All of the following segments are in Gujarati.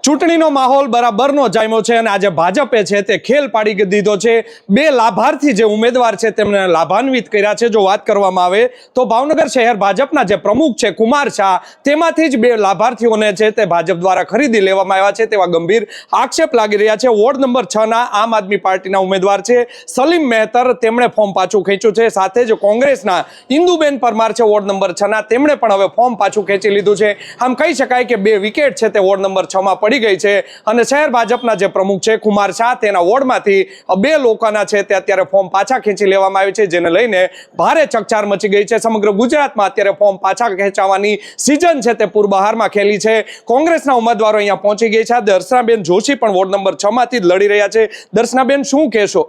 ચૂંટણીનો માહોલ બરાબરનો જામ્યો છે અને આજે ભાજપે છે તે ખેલ પાડી દીધો છે। બે લાભાર્થી જે ઉમેદવાર છે તેમને લાભાન્વિત કર્યા છે। જો વાત કરવામાં આવે તો ભાવનગર શહેર ભાજપના જે પ્રમુખ છે કુમાર શાહ, તેમાંથી જ બે લાભાર્થીઓને છે તે ભાજપ દ્વારા ખરીદી લેવામાં આવ્યા છે તેવા ગંભીર આક્ષેપ લાગી રહ્યા છે। વોર્ડ નંબર 6 ના આમ આદમી પાર્ટીના ઉમેદવાર છે સલીમ મહેતર, તેમણે ફોર્મ પાછું ખેંચ્યું છે। સાથે જ કોંગ્રેસના ઇન્દુબેન પરમાર છે વોર્ડ નંબર 6 ના, તેમણે પણ હવે ફોર્મ પાછું ખેંચી લીધું છે। આમ કહી શકાય કે બે વિકેટ છે તે વોર્ડ નંબર 6 માં પડી ગઈ છે અને શહેર ભાજપના જે પ્રમુખ છે કુમાર શાહ, તેના વોર્ડમાંથી બે લોકોના છે તે અત્યારે ફોર્મ પાછા ખેંચી લેવામાં આવ્યા છે, જેને લઈને ભારે ચકચાર મચી ગઈ છે। સમગ્ર ગુજરાતમાં અત્યારે ફોર્મ પાછા ખેંચવાની સિઝન છે તે પૂરબહારમાં ખેલી છે। કોંગ્રેસના ઉમેદવારો અહીંયા પહોંચી ગઈ છે। દર્શનાબેન જોશી પણ વોર્ડ નંબર 6 માંથી જ લડી રહ્યા છે। દર્શનાબેન, શું કહેશો?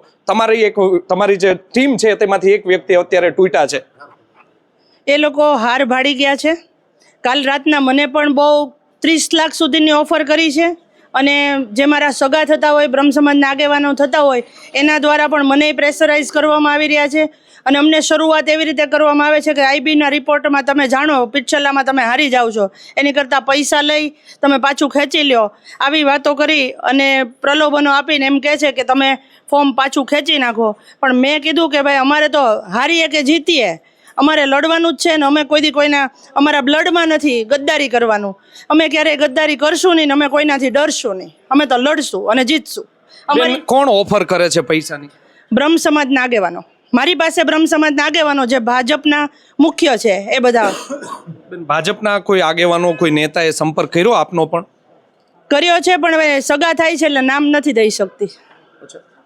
તમારી જે ટીમ છે તેમાંથી એક વ્યક્તિ અત્યારે તૂટ્યા છે, એ લોકો હાર ભાડી ગયા છે। કાલ રાતના મને પણ બહુ 30 લાખ સુધીની ઓફર કરી છે અને જે મારા સગા થતા હોય, બ્રહ્મ સમાજના આગેવાનો થતા હોય, એના દ્વારા પણ મને પ્રેશરાઇઝ કરવામાં આવી રહ્યા છે અને અમને શરૂઆત એવી રીતે કરવામાં આવે છે કે આઈબીના રિપોર્ટમાં તમે જાણો પિછલામાં તમે હારી જાઓ છો, એની કરતાં પૈસા લઈ તમે પાછું ખેંચી લ્યો, આવી વાતો કરી અને પ્રલોભનો આપીને એમ કહે છે કે તમે ફોર્મ પાછું ખેંચી નાખો। પણ મેં કીધું કે ભાઈ અમારે તો હારીએ કે જીતીએ, અમારે લડવાનું જ છે ને અમે કોઈના અમારા બ્લડમાં નથી ગદ્દારી કરવાનું। અમે ક્યારેય ગદ્દારી કરશું નહીં ને અમે કોઈનાથી ડરશું નહીં, અમે તો લડશું અને જીતશું। અમારી કોણ ઓફર કરે છે પૈસાની? બ્રહ્મ સમાજના આગેવાનો, મારી પાસે બ્રહ્મ સમાજના આગેવાનો જે ભાજપના મુખ્ય છે એ બધા। ભાજપના કોઈ આગેવાનો, કોઈ નેતાએ સંપર્ક કર્યો આપનો? પણ કર્યો છે, પણ હવે સગા થાય છે એટલે નામ નથી દઈ શકતી।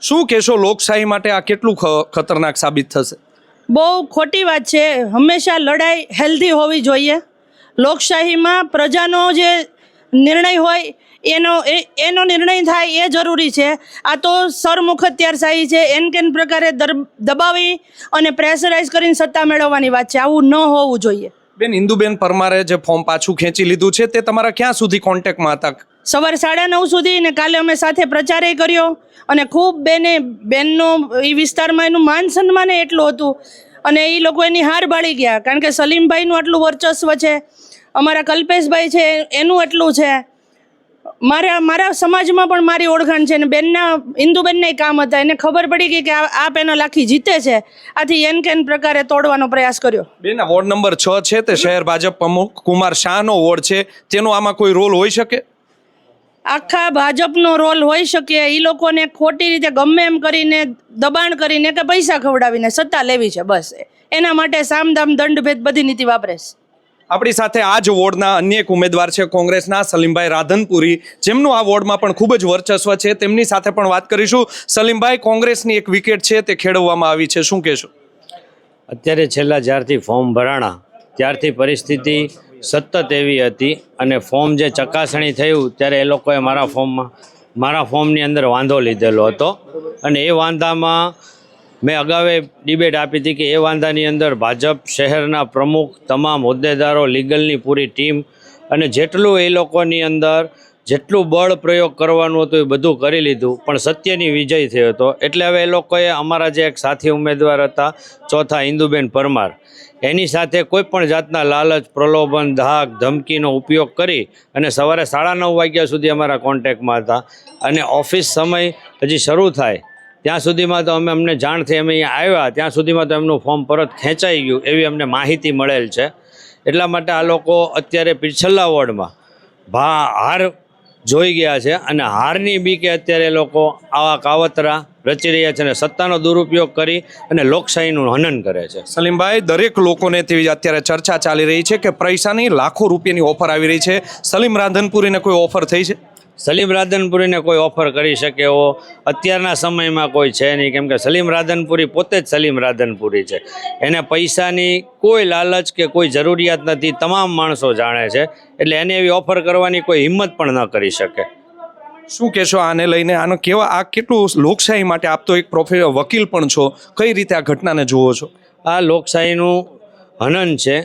શું કહેશો, લોકશાહી માટે આ કેટલું ખતરનાક સાબિત થશે? બહુ ખોટી વાત છે। હંમેશા લડાઈ હેલ્ધી હોવી જોઈએ। લોકશાહીમાં પ્રજાનો જે નિર્ણય હોય એનો નિર્ણય થાય એ જરૂરી છે। આ તો સરમુખત્યારશાહી છે, એન કેન પ્રકારે દબાવી અને પ્રેશરાઇઝ કરીને સત્તા મેળવવાની વાત છે। આવું ન હોવું જોઈએ। બેન, ઇન્દુબેન પરમારે જે ફોર્મ પાછું ખેંચી લીધું છે તે તમારા ક્યાં સુધી કોન્ટેક્ટમાં હતા? સવારે 9:30 સુધી ને કાલે અમે સાથે પ્રચારે કર્યો અને ખૂબ બેનનો એ વિસ્તારમાં એનું માન સન્માન એટલું હતું અને એ લોકો એની હાર બાળી ગયા, કારણ કે સલીમભાઈનું આટલું વર્ચસ્વ છે, અમારા કલ્પેશભાઈ છે એનું એટલું છે, મારા સમાજમાં પણ મારી ઓળખાણ છે ને બેનના ઇન્દુબેનના કામ હતા, એને ખબર પડી ગઈ કે આ પેનલ આખી જીતે છે, આથી એન કેન પ્રકારે તોડવાનો પ્રયાસ કર્યો। બેન, વોર્ડ નંબર 6 છે તે શહેર ભાજપ પ્રમુખ કુમાર શાહનો વોર્ડ છે, તેનો આમાં કોઈ રોલ હોઈ શકે? આખા ભાજપનો રોલ હોઈ શકે। એ લોકોને ખોટી રીતે ગમે એમ કરીને દબાણ કરીને કે પૈસા ખવડાવીને સત્તા લેવી છે, બસ એના માટે સામદામ દંડભેદ બધી નીતિ વાપરે છે। આપણી સાથે આ જ વોર્ડના અન્ય એક ઉમેદવાર છે કોંગ્રેસના સલીમભાઈ રાધનપુરી, જેમનું આ વોર્ડમાં પણ ખૂબ જ વર્ચસ્વ છે, તેમની સાથે પણ વાત કરીશું। સલીમભાઈ, કોંગ્રેસની એક વિકેટ છે તે ખેડવવામાં આવી છે, શું કહેશો? અત્યારે છેલ્લા જ્યારથી ફોર્મ ભરાણા ત્યારથી પરિસ્થિતિ સતત એવી હતી અને ફોર્મ જે ચકાસણી થયું ત્યારે એ લોકોએ મારા ફોર્મની અંદર વાંધો લીધેલો હતો અને એ વાંધામાં મેં અગાઉ ડિબેટ આપી હતી કે એ વાંધાની અંદર ભાજપ શહેરના પ્રમુખ, તમામ હોદ્દેદારો, લીગલની પૂરી ટીમ અને જેટલું એ લોકોની અંદર જેટલું બળ પ્રયોગ કરવાનું હતું એ બધું કરી લીધું, પણ સત્યની વિજય થયો હતો। એટલે હવે એ લોકોએ અમારા જે એક સાથી ઉમેદવાર હતા ચોથા ઇન્દુબેન પરમાર, એની સાથે કોઈ પણ જાતના લાલચ, પ્રલોભન, ધાક, ધમકીનો ઉપયોગ કરી અને સવારે 9:30 વાગ્યા સુધી અમારા કોન્ટેક્ટમાં હતા અને ઓફિસ સમય હજી શરૂ થાય ત્યાં સુધીમાં તો અમને જાણ થઈ, અમે અહીંયા આવ્યા ત્યાં સુધીમાં તો એમનું ફોર્મ પરત ખેંચાઈ ગયું એવી અમને માહિતી મળેલ છે। એટલા માટે આ લોકો અત્યારે પિછલા વોર્ડમાં હાર જોઈ ગયા છે અને હારની બીકે અત્યારે લોકો આવા કાવતરા રચી રહ્યા છે અને સત્તાનો દુરુપયોગ કરી અને લોકશાહીનું હનન કરે છે। સલીમભાઈ, દરેક લોકોને તેવી અત્યારે ચર્ચા ચાલી રહી છે કે પૈસાની લાખો રૂપિયાની ઓફર આવી રહી છે, સલીમ રાધનપુરીને કોઈ ઓફર થઈ છે? સલીમ રાધનપુરીને કોઈ ઓફર કરી શકે એવો અત્યારના સમયમાં કોઈ છે નહીં, કેમ કે સલીમ રાધનપુરી પોતે જ સલીમ રાધનપુરી છે, એને પૈસાની કોઈ લાલચ કે કોઈ જરૂરિયાત નથી, તમામ માણસો જાણે છે, એટલે એને એવી ઓફર કરવાની કોઈ હિંમત પણ ન કરી શકે। શું કહેશો આને લઈને? આ કેટલું લોકશાહી માટે? આપ તો એક વકીલ પણ છો, કઈ રીતે આ ઘટનાને જુઓ છો? આ લોકશાહીનું હનન છે।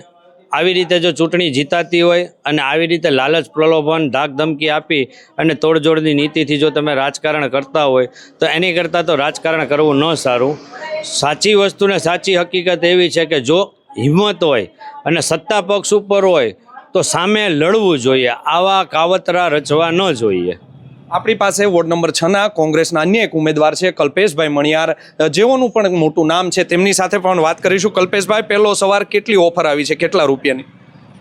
આવી રીતે જો ચૂંટણી જીતાતી હોય અને આવી રીતે લાલચ, પ્રલોભન, ધાક ધમકી આપી અને તોડજોડની નીતિથી જો તમે રાજકારણ કરતા હોય તો એની કરતાં તો રાજકારણ કરવું ન સારું। સાચી વસ્તુને સાચી હકીકત એવી છે કે જો હિંમત હોય અને સત્તા પક્ષ ઉપર હોય તો સામે લડવું જોઈએ, આવા કાવતરા રચવા ન જોઈએ. આપણી પાસે વોર્ડ નંબર 6 ના કોંગ્રેસના અન્ય એક ઉમેદવાર છે કલ્પેશભાઈ મણિયાર, જેઓનું પણ મોટું નામ છે. તેમની સાથે પણ વાત કરીશું. કલ્પેશભાઈ, પહેલો સવાર કેટલી ઓફર આવી છે, કેટલા રૂપિયાની?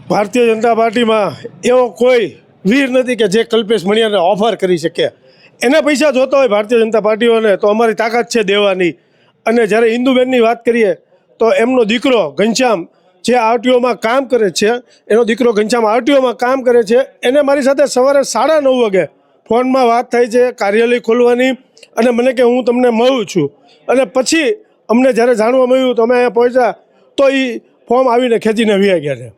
ભારતીય જનતા પાર્ટીમાં એવો કોઈ વીર નથી કે જે કલ્પેશ મણિયારને ઓફર કરી શકે. એના પૈસા જોતા હોય ભારતીય જનતા પાર્ટીઓને તો અમારી તાકાત છે દેવાની. અને જ્યારે ઇન્દુબેનની વાત કરીએ તો એમનો દીકરો ઘનશ્યામ જે આરટીઓમાં કામ કરે છે, એનો દીકરો ઘનશ્યામ આરટીઓમાં કામ કરે છે, એને મારી સાથે સવારે 9:30 વાગે ફોનમાં વાત થાય છે કાર્યાલય ખોલવાની, અને મને કે હું તમને મળું છું. અને પછી અમને જ્યારે જાણવા મળ્યું તો અમે અહીંયા પહોંચ્યા તો એ ફોર્મ આવીને ખેંચીને વહી ગયા છે.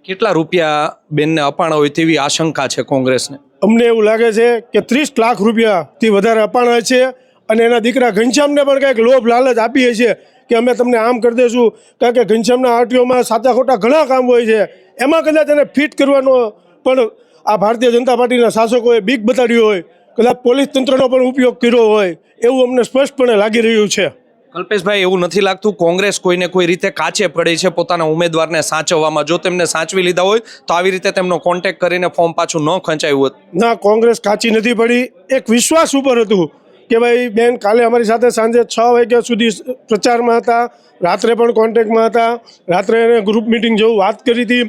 કેટલા રૂપિયા બેનને અપાણા હોય તેવી આશંકા છે કોંગ્રેસને? અમને એવું લાગે છે કે 30 લાખ રૂપિયાથી વધારે અપાણા છે, અને એના દીકરા ઘનશ્યામને પણ કંઈક લોભ લાલચ આપીએ છીએ કે અમે તમને આમ કરી દઈશું. કારણ કે ઘનશ્યામના આરટીઓમાં સાચા ખોટા ઘણા કામ હોય છે, એમાં કદાચ એને ફિટ કરવાનો પણ આ ભારતીય જનતા પાર્ટીના શાસકોએ બીક બતાડ્યું હોય, કદાચ પોલીસ તંત્રનો પણ ઉપયોગ કર્યો હોય એવું અમને સ્પષ્ટપણે લાગી રહ્યું છે. કલ્પેશભાઈ, એવું નથી લાગતું કોંગ્રેસ કોઈને કોઈ રીતે કાચે પડી છે પોતાના ઉમેદવારને સાચવવામાં? જો તેમને સાચવી લીધા હોય તો આવી રીતે તેમનો કોન્ટેક્ટ કરીને ફોર્મ પાછું ન ખેંચાયું હોત? ના, કોંગ્રેસ કાચી નથી પડી. એક વિશ્વાસ ઉપર હતું કે ભાઈ બેન કાલે અમારી સાથે સાંજે 6 વાગ્યા સુધી પ્રચારમાં હતા, રાત્રે પણ કોન્ટેક્ટમાં હતા, રાત્રે એને ગ્રુપ મિટિંગ જેવું વાત કરી હતી,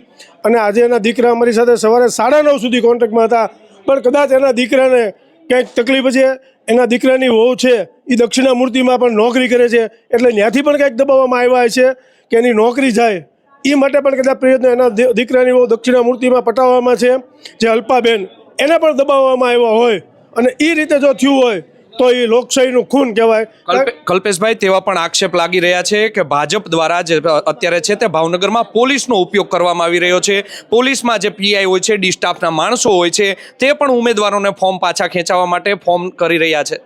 અને આજે એના દીકરા અમારી સાથે સવારે 9:30 સુધી કોન્ટેક્ટમાં હતા. પણ કદાચ એના દીકરાને કંઈક તકલીફ છે, એના દીકરાની વહુ છે એ દક્ષિણામૂર્તિમાં પણ નોકરી કરે છે, એટલે ત્યાંથી પણ કંઈક દબાવવામાં આવ્યા છે કે એની નોકરી જાય, એ માટે પણ કદાચ પ્રયત્ન એના દીકરાની વહુ દક્ષિણામૂર્તિમાં પટાવવામાં છે, જે અલ્પાબેન, એને પણ દબાવવામાં આવ્યા હોય. અને એ રીતે જો થયું હોય તો એ લોકશાહીનું ખૂન કહેવાય. કલ્પેશભાઈ, તેવા પણ આક્ષેપ લાગી રહ્યા છે કે ભાજપ દ્વારા જે અત્યારે છે તે ભાવનગરમાં પોલીસનો ઉપયોગ કરવામાં આવી રહ્યો છે. પોલીસમાં જે પીઆઈ હોય છે, ડી સ્ટાફના માણસો હોય છે, તે પણ ઉમેદવારોને ફોર્મ પાછા ખેંચાવવા માટે ફોર્મ કરી રહ્યા છે.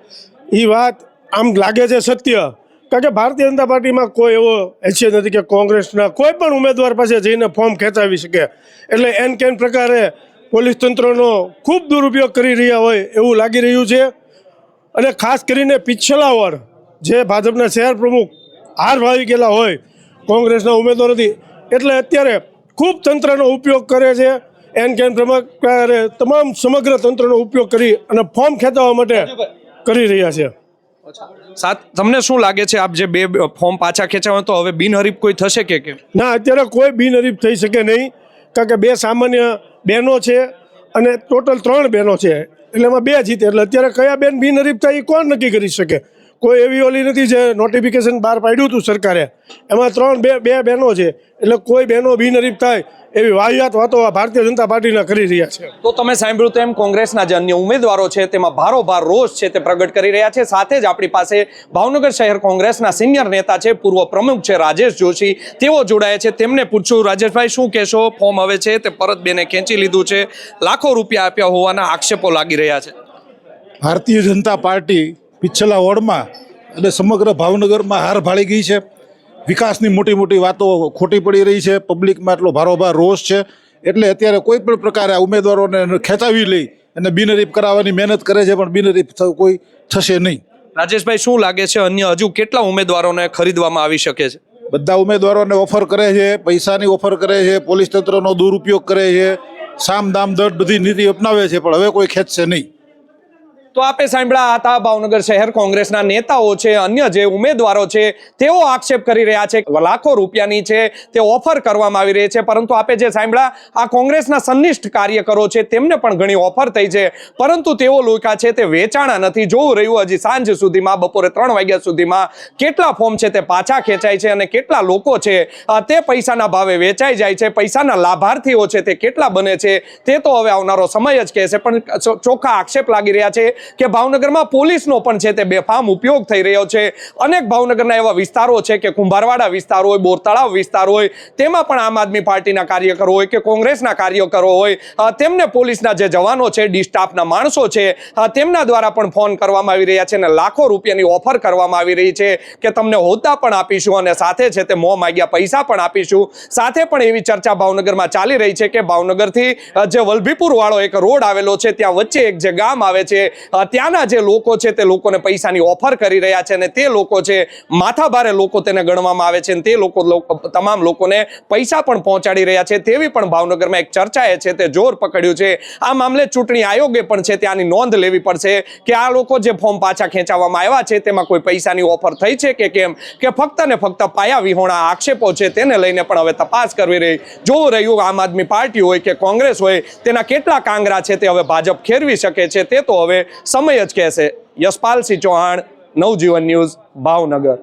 એ વાત આમ લાગે છે સત્ય, કારણ કે ભારતીય જનતા પાર્ટીમાં કોઈ એવો હેસિયત નથી કે કોંગ્રેસના કોઈ પણ ઉમેદવાર પાસે જઈને ફોર્મ ખેંચાવી શકે. એટલે એન કેન પ્રકારે પોલીસ તંત્રનો ખૂબ દુરુપયોગ કરી રહ્યા હોય એવું લાગી રહ્યું છે. અને ખાસ કરીને પિછલા વાર જે ભાજપના શહેર પ્રમુખ હાર ભાવી ગયેલા હોય કોંગ્રેસના ઉમેદવારોથી, એટલે અત્યારે ખૂબ તંત્રનો ઉપયોગ કરે છે. એન કેન પ્રકારે તમામ સમગ્ર તંત્રનો ઉપયોગ કરી અને ફોર્મ ખેંચવા માટે કરી રહ્યા છે. તમને શું લાગે છે, આપ જે 2 ફોર્મ પાછા ખેંચાવે તો હવે બિનહરીફ કોઈ થશે કે કેમ? ના, અત્યારે કોઈ બિનહરીફ થઈ શકે નહીં, કારણ કે 2 સામાન્ય બહેનો છે અને ટોટલ 3 બહેનો છે, એટલે એમાં 2 જીતે. એટલે અત્યારે કયા બેન બિનહરીફ થાય એ કોણ નક્કી કરી શકે? કોઈ એવી ઓલી નથી જે નોટિફિકેશન બહાર પાડ્યું હતું સરકારે, એમાં 2 બહેનો છે, એટલે કોઈ બહેનો બિનહરીફ થાય એવી વાહિયાત વાતો ભારતીય જનતા પાર્ટીના કરી રહ્યા છે. તો તમે સાંભળ્યું તેમ કોંગ્રેસના જે અન્ય ઉમેદવારો છે તેમાં ભારોભાર રોષ છે તે પ્રગટ કરી રહ્યા છે. સાથે જ આપણી પાસે ભાવનગર શહેર કોંગ્રેસના સિનિયર નેતા છે, પૂર્વ પ્રમુખ છે રાજેશ જોશી, તેઓ જોડાયા છે. તેમને પૂછ્યું, રાજેશભાઈ શું કહેશો? ફોર્મ હવે છે તે પરત બેને ખેંચી લીધું છે, લાખો રૂપિયા આપ્યા હોવાના આક્ષેપો લાગી રહ્યા છે. ભારતીય જનતા પાર્ટી પિછલા વોર્ડમાં અને સમગ્ર ભાવનગરમાં હાર ભાળી ગઈ છે. વિકાસની મોટી મોટી વાતો ખોટી પડી રહી છે, પબ્લિકમાં એટલો ભારોભાર રોષ છે. એટલે અત્યારે કોઈ પણ પ્રકારે આ ઉમેદવારોને ખેંચાવી લઈ અને બિનહરીફ કરાવવાની મહેનત કરે છે, પણ બિનહરીફ કોઈ થશે નહીં. રાજેશભાઈ, શું લાગે છે અન્ય હજુ કેટલા ઉમેદવારોને ખરીદવામાં આવી શકે છે? બધા ઉમેદવારોને ઓફર કરે છે, પૈસાની ઓફર કરે છે, પોલીસ તંત્રનો દુરુપયોગ કરે છે, સામ દામ દંડ બધી નીતિ અપનાવે છે, પણ હવે કોઈ ખેંચશે નહીં. તો આપે સાંભળ્યા હતા ભાવનગર શહેર કોંગ્રેસના નેતાઓ છે, અન્ય જે ઉમેદવારો છે, તેઓ આક્ષેપ કરી રહ્યા છે લાખો રૂપિયાની છે તે ઓફર કરવામાં આવી રહી છે. પરંતુ આપે જે સાંભળ્યા આ કોંગ્રેસના સંનિષ્ઠ કાર્યકરો છે તેમને પણ ઘણી ઓફર થઈ છે, પરંતુ તેઓ લોકો છે તે વેચાણા નથી. જોવું રહ્યું હજી સાંજ સુધીમાં, બપોરે 3 વાગ્યા સુધીમાં કેટલા ફોર્મ છે તે પાછા ખેંચાય છે અને કેટલા લોકો છે તે પૈસાના ભાવે વેચાઈ જાય છે. પૈસાના લાભાર્થીઓ છે તે કેટલા બને છે તે તો હવે આવનારો સમય જ કહેશે. પણ ચોખ્ખા આક્ષેપ લાગી રહ્યા છે કે ભાવનગરમાં પોલીસનો પણ છે તે બેફામ ઉપયોગ થઈ રહ્યો છે. અનેક ભાવનગરના એવા વિસ્તારો છે કે કુંભારવાડા વિસ્તાર હોય, બોરતળાવ વિસ્તાર હોય, તેમાં પણ આમ આદમી પાર્ટીના કાર્યકરો હોય કે કોંગ્રેસના કાર્યકરો હોય, તેમને પોલીસના જે જવાનો છે, ડી સ્ટાફના માણસો છે, તેમના દ્વારા પણ ફોન કરવામાં આવી રહ્યા છે અને લાખો રૂપિયાની ઓફર કરવામાં આવી રહી છે કે તમને હોદ્દા પણ આપીશું અને સાથે છે તે મોં માગ્યા પૈસા પણ આપીશું. સાથે પણ એવી ચર્ચા ભાવનગરમાં ચાલી રહી છે કે ભાવનગરથી જે વલભીપુર વાળો એક રોડ આવેલો છે, ત્યાં વચ્ચે એક જે ગામ આવે છે ત્યાંના જે લોકો છે તે લોકોને પૈસાની ઓફર કરી રહ્યા છે અને તે લોકો છે માથાભારે લોકો તેને ગણવામાં આવે છે અને તે લોકો તમામ લોકોને પૈસા પણ પહોંચાડી રહ્યા છે તેવી પણ ભાવનગરમાં એક ચર્ચાએ છે તે જોર પકડ્યું છે. આ મામલે ચૂંટણી આયોગે પણ છે ત્યાંની નોંધ લેવી પડશે કે આ લોકો જે ફોર્મ પાછા ખેંચાવવામાં આવ્યા છે તેમાં કોઈ પૈસાની ઓફર થઈ છે કે કેમ, કે ફક્ત ને ફક્ત પાયા વિહોણા આક્ષેપો છે તેને લઈને પણ હવે તપાસ કરવી રહી. જોવું રહ્યું આમ આદમી પાર્ટી હોય કે કોંગ્રેસ હોય તેના કેટલા કાંગરા છે તે હવે ભાજપ ખેરવી શકે છે તે તો હવે સમય જ કહેશે. યશપાલસિંહ ચૌહાણ, નવજીવન ન્યૂઝ, ભાવનગર.